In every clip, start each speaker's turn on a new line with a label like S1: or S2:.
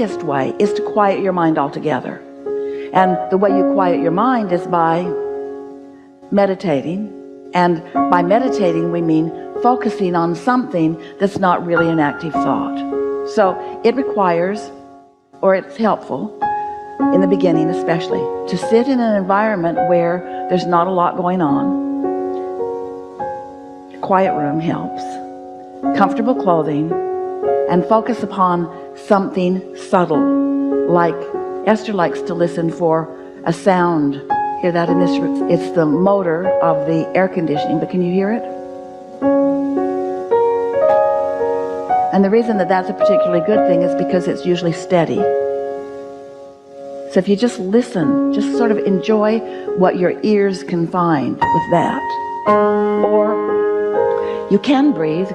S1: easiest way is to quiet your mind altogether. And the way you quiet your mind is by meditating. And by meditating, we mean focusing on something that's not really an active thought. So it requires, or it's helpful, in the beginning especially, to sit in an environment where there's not a lot going on. Quiet room helps. Comfortable clothing, and focus upon something subtle, like Esther likes to listen for a sound. Hear that in this room? It's the motor of the air conditioning, but can you hear it? And the reason that that's a particularly good thing is because it's usually steady. So if you just listen, just sort of enjoy what your ears can find with that. Or you can breathe,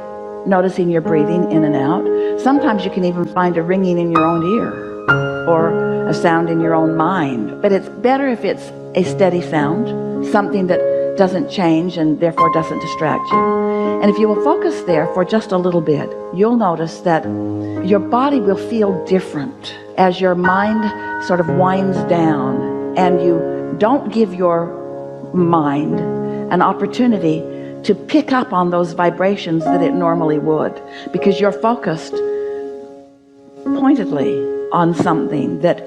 S1: noticing your breathing in and out. Sometimes you can even find a ringing in your own ear or a sound in your own mind. But it's better if it's a steady sound, something that doesn't change and therefore doesn't distract you. And if you will focus there for just a little bit, you'll notice that your body will feel different as your mind sort of winds down, and you don't give your mind an opportunity to pick up on those vibrations that it normally would, because you're focused pointedly on something that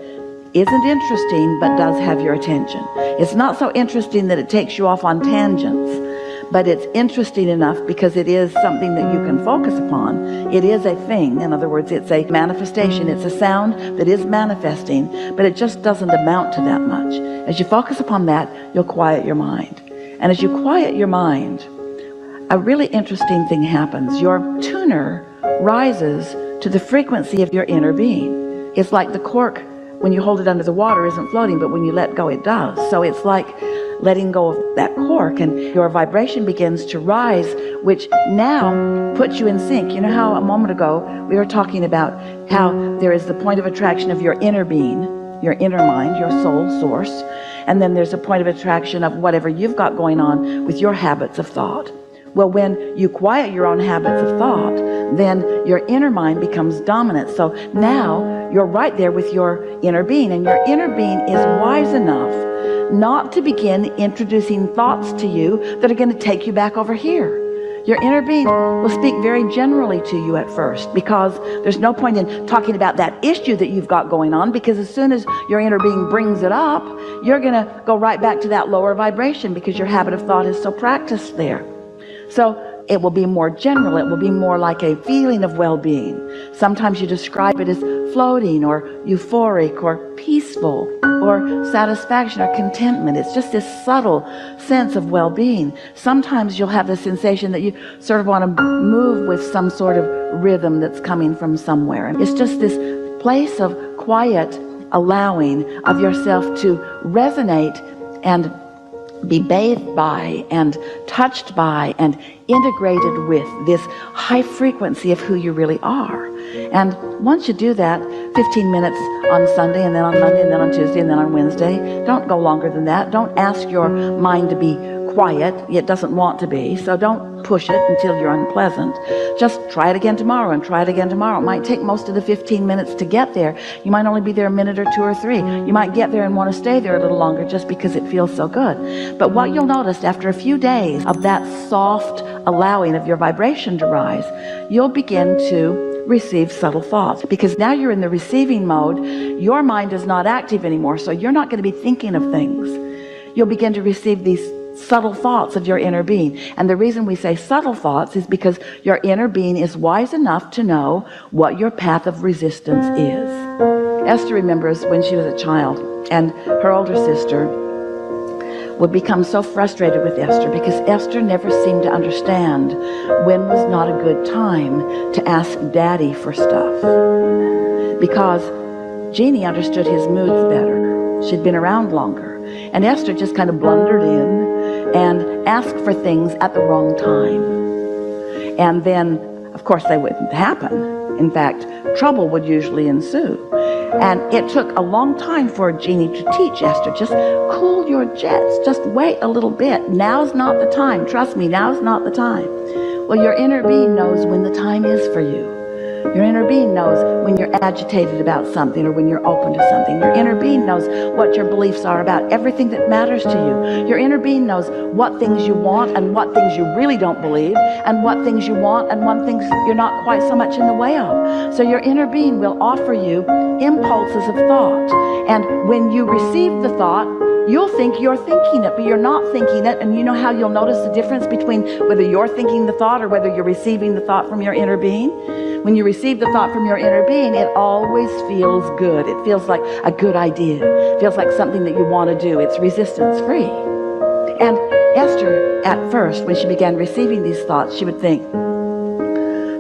S1: isn't interesting but does have your attention. It's not so interesting that it takes you off on tangents, but it's interesting enough because it is something that you can focus upon. It is a thing. In other words, it's a manifestation. It's a sound that is manifesting, but it just doesn't amount to that much. As you focus upon that, you'll quiet your mind. And as you quiet your mind, a really interesting thing happens. Your tuner rises to the frequency of your inner being. It's like the cork, when you hold it under the water, isn't floating, but when you let go, it does. So it's like letting go of that cork, and your vibration begins to rise, which now puts you in sync. You know how a moment ago we were talking about how there is the point of attraction of your inner being, your inner mind, your soul source, and then there's a point of attraction of whatever you've got going on with your habits of thought. Well, when you quiet your own habits of thought, then your inner mind becomes dominant. So now you're right there with your inner being, and your inner being is wise enough not to begin introducing thoughts to you that are going to take you back over here. Your inner being will speak very generally to you at first, because there's no point in talking about that issue that you've got going on, because as soon as your inner being brings it up, you're going to go right back to that lower vibration because your habit of thought is so practiced there. So it will be more general. It will be more like a feeling of well-being. Sometimes you describe it as floating or euphoric or peaceful or satisfaction or contentment. It's just this subtle sense of well-being. Sometimes you'll have the sensation that you sort of want to move with some sort of rhythm that's coming from somewhere. And it's just this place of quiet allowing of yourself to resonate and be bathed by and touched by and integrated with this high frequency of who you really are. And once you do that, 15 minutes on Sunday, and then on Monday, and then on Tuesday, and then on Wednesday, don't go longer than that. Don't ask your mind to be quiet. It doesn't want to be, so don't push it until you're unpleasant. Just try it again tomorrow, and try it again tomorrow. It might take most of the 15 minutes to get there. You might only be there a minute or two or three. You might get there and want to stay there a little longer just because it feels so good. But what you'll notice after a few days of that soft allowing of your vibration to rise, you'll begin to receive subtle thoughts, because now you're in the receiving mode. Your mind is not active anymore, so you're not going to be thinking of things. You'll begin to receive these subtle thoughts of your inner being. And the reason we say subtle thoughts is because your inner being is wise enough to know what your path of resistance is. Esther remembers when she was a child, and her older sister would become so frustrated with Esther because Esther never seemed to understand when was not a good time to ask Daddy for stuff, because Jeannie understood his moods better. She'd been around longer, and Esther just kind of blundered in and asked for things at the wrong time. And then, of course, they wouldn't happen. In fact, trouble would usually ensue. And it took a long time for Jeannie to teach Esther, just cool your jets, just wait a little bit. Now's not the time. Trust me, now's not the time. Well, your inner being knows when the time is for you. Your inner being knows when you're agitated about something or when you're open to something. Your inner being knows what your beliefs are about everything that matters to you. Your inner being knows what things you want and what things you really don't believe, and what things you want and what things you're not quite so much in the way of. So your inner being will offer you impulses of thought. And when you receive the thought, you'll think you're thinking it, but you're not thinking it. And you know how you'll notice the difference between whether you're thinking the thought or whether you're receiving the thought from your inner being? When you receive the thought from your inner being, it always feels good. It feels like a good idea. It feels like something that you want to do. It's resistance free. And Esther, at first, when she began receiving these thoughts, she would think,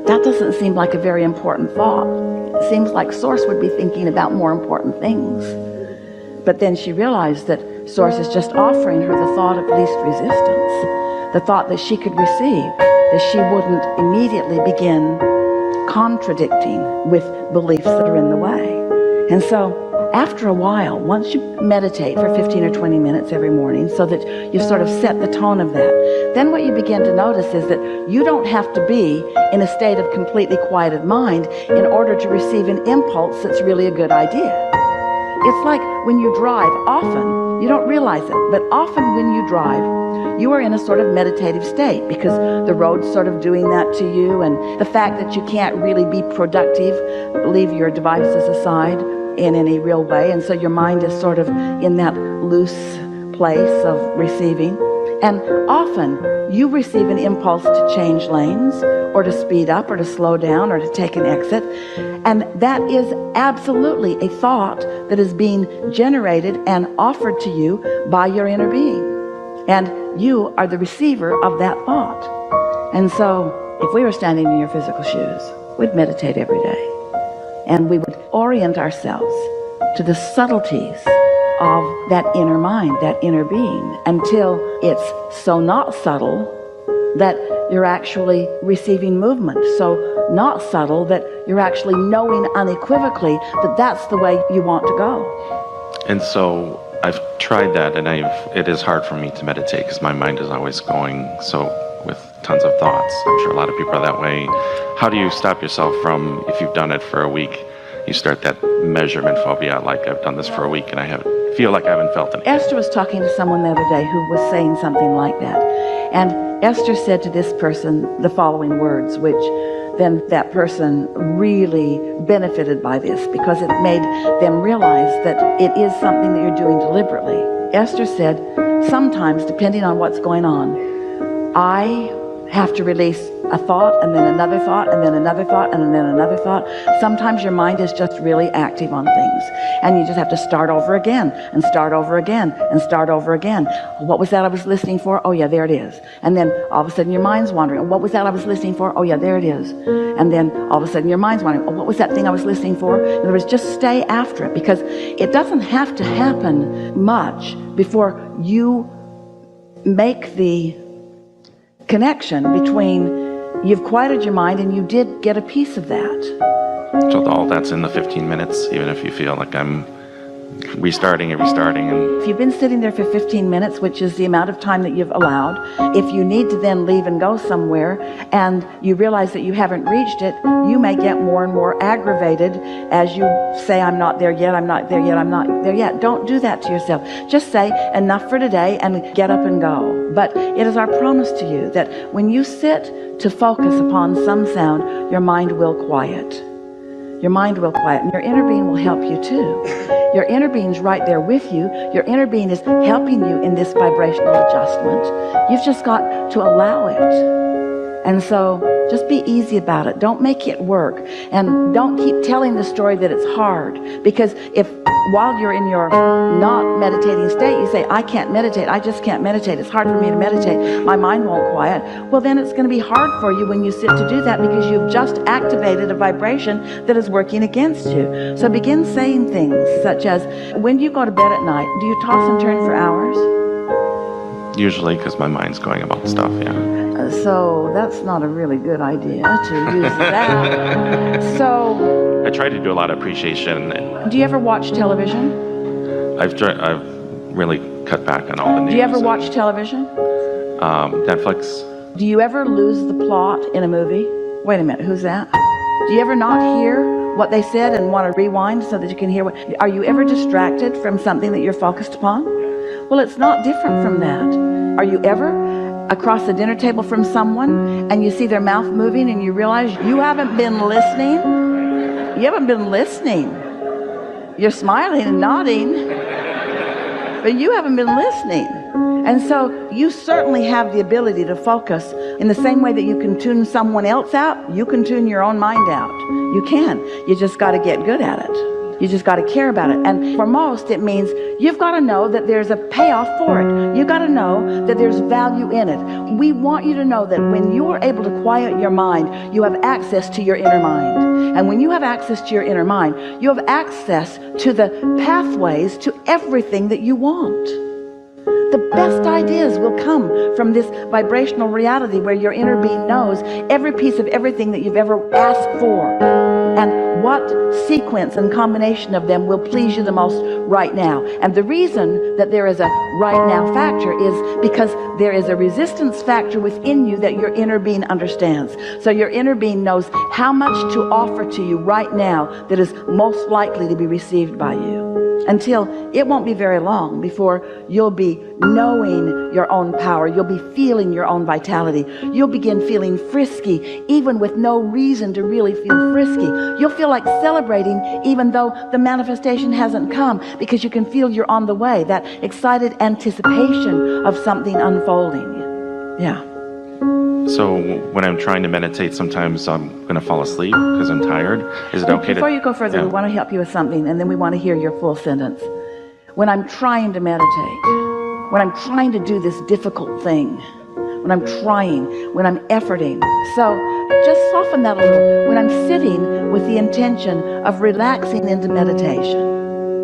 S1: that doesn't seem like a very important thought. It seems like Source would be thinking about more important things. But then she realized that Source is just offering her the thought of least resistance, the thought that she could receive, that she wouldn't immediately begin contradicting with beliefs that are in the way. And so after a while, once you meditate for 15 or 20 minutes every morning so that you've sort of set the tone of that, then what you begin to notice is that you don't have to be in a state of completely quieted mind in order to receive an impulse that's really a good idea. It's like when you drive, often, you don't realize it, but often when you drive, you are in a sort of meditative state because the road's sort of doing that to you, and the fact that you can't really be productive, leave your devices aside in any real way, and so your mind is sort of in that loose place of receiving. And often you receive an impulse to change lanes or to speed up or to slow down or to take an exit, and that is absolutely a thought that is being generated and offered to you by your inner being, and you are the receiver of that thought. And so if we were standing in your physical shoes, we'd meditate every day, and we would orient ourselves to the subtleties of that inner mind, that inner being, until it's so not subtle that you're actually receiving movement, so not subtle that you're actually knowing unequivocally that that's the way you want to go.
S2: And so I've tried that, and it is hard for me to meditate because my mind is always going with tons of thoughts. I'm sure a lot of people are that way. How do you stop yourself from, if you've done it for a week, you start that measurement phobia, like I've done this for a week and I feel like I haven't felt it.
S1: Esther was talking to someone the other day who was saying something like that. And Esther said to this person the following words, which then that person really benefited by this because it made them realize that it is something that you're doing deliberately. Esther said, sometimes, depending on what's going on, I have to release a thought and then another thought and then another thought and then another thought. Sometimes your mind is just really active on things, and you just have to start over again and start over again and start over again. What was that I was listening for? Oh yeah, there it is. And then all of a sudden your mind's wandering. What was that I was listening for? Oh yeah, there it is. And then all of a sudden your mind's wandering. Oh, what was that thing I was listening for? In other words, just stay after it, because it doesn't have to happen much before you make the connection between you've quieted your mind and you did get a piece of that.
S2: So all that's in the 15 minutes, even if you feel like I'm restarting and restarting. And
S1: if you've been sitting there for 15 minutes, which is the amount of time that you've allowed, if you need to then leave and go somewhere and you realize that you haven't reached it, you may get more and more aggravated as you say, I'm not there yet, I'm not there yet, I'm not there yet. Don't do that to yourself. Just say, enough for today, and get up and go. But it is our promise to you that when you sit to focus upon some sound, your mind will quiet. Your mind will quiet, and your inner being will help you too. Your inner being's right there with you. Your inner being is helping you in this vibrational adjustment. You've just got to allow it. And so just be easy about it. Don't make it work. And don't keep telling the story that it's hard. Because if while you're in your not meditating state, you say, I can't meditate, I just can't meditate, it's hard for me to meditate, my mind won't quiet, well then it's going to be hard for you when you sit to do that, because you've just activated a vibration that is working against you. So begin saying things such as, when you go to bed at night, do you toss and turn for hours?
S2: usually, because my mind's going about stuff, yeah.
S1: So that's not a really good idea to use that. So
S2: I try to do a lot of appreciation.
S1: Do you ever watch television?
S2: I've really cut back on all the news.
S1: Do you ever watch television?
S2: Netflix.
S1: Do you ever lose the plot in a movie? Wait a minute, who's that? Do you ever not hear what they said and want to rewind so that you can hear what? Are you ever distracted from something that you're focused upon? Well, it's not different from that. Are you ever across the dinner table from someone and you see their mouth moving and you realize you haven't been listening? You haven't been listening. You're smiling and nodding, but you haven't been listening. And so you certainly have the ability to focus in the same way that you can tune someone else out. You can tune your own mind out. You can. You just got to get good at it. You just got to care about it. And for most, it means you've got to know that there's a payoff for it. You've got to know that there's value in it. We want you to know that when you are able to quiet your mind, you have access to your inner mind. And when you have access to your inner mind, you have access to the pathways to everything that you want. The best ideas will come from this vibrational reality where your inner being knows every piece of everything that you've ever asked for and what sequence and combination of them will please you the most right now. And the reason that there is a right now factor is because there is a resistance factor within you that your inner being understands. So your inner being knows how much to offer to you right now that is most likely to be received by you. Until it won't be very long before you'll be knowing your own power. You'll be feeling your own vitality. You'll begin feeling frisky even with no reason to really feel frisky. You'll feel like celebrating even though the manifestation hasn't come, because you can feel you're on the way. That excited anticipation of something unfolding. Yeah.
S2: So when I'm trying to meditate, sometimes I'm going to fall asleep because I'm tired. Is it okay
S1: Before you go further, we want to help you with something, and then we want to hear your full sentence. When I'm trying to meditate, when I'm trying to do this difficult thing, when I'm efforting. So just soften that a little. When I'm sitting with the intention of relaxing into meditation,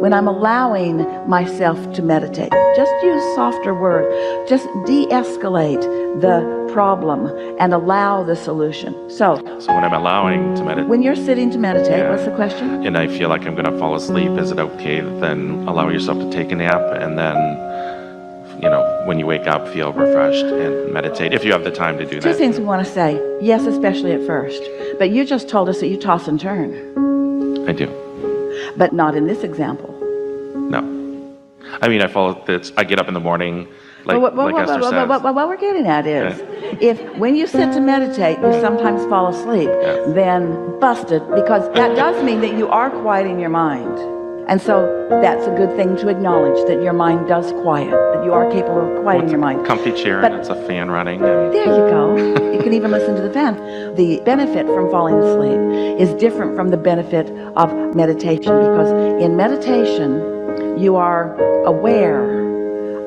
S1: when I'm allowing myself to meditate, just use softer words. Just de-escalate the problem and allow the solution. So
S2: when I'm allowing to meditate,
S1: when you're sitting to meditate, what's the question?
S2: And I feel like I'm going to fall asleep, is it okay to then allow yourself to take a nap and then, when you wake up, feel refreshed and meditate, if you have the time to do that?
S1: Two things we want to say. Yes, especially at first. But you just told us that you toss and turn.
S2: I do.
S1: But not in this example.
S2: No. I mean, I get up in the morning, like Esther says.
S1: What we're getting at is, if when you sit to meditate, you sometimes fall asleep, then busted, because that does mean that you are quieting your mind. And so that's a good thing to acknowledge, that your mind does quiet, that you are capable of quieting your mind.
S2: Comfy chair, and it's a fan running.
S1: There you go. You can even listen to the fan. The benefit from falling asleep is different from the benefit of meditation, because in meditation, you are aware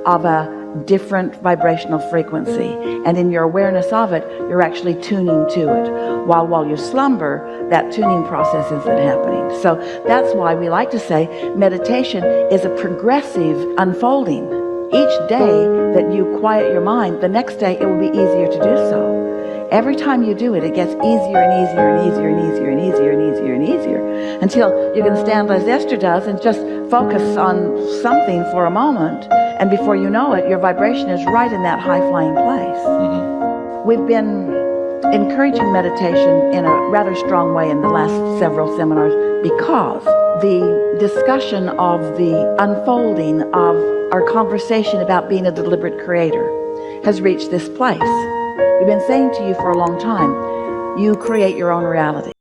S1: of a different vibrational frequency, and in your awareness of it, you're actually tuning to it. While you slumber, that tuning process isn't happening. So that's why we like to say meditation is a progressive unfolding. Each day that you quiet your mind, the next day it will be easier to do so. Every time you do it, it gets easier and easier and easier and easier and easier and easier and easier, until you can stand as Esther does and just focus on something for a moment, and before you know it, your vibration is right in that high-flying place. Mm-hmm. We've been encouraging meditation in a rather strong way in the last several seminars, because the discussion of the unfolding of our conversation about being a deliberate creator has reached this place. We've been saying to you for a long time, you create your own reality.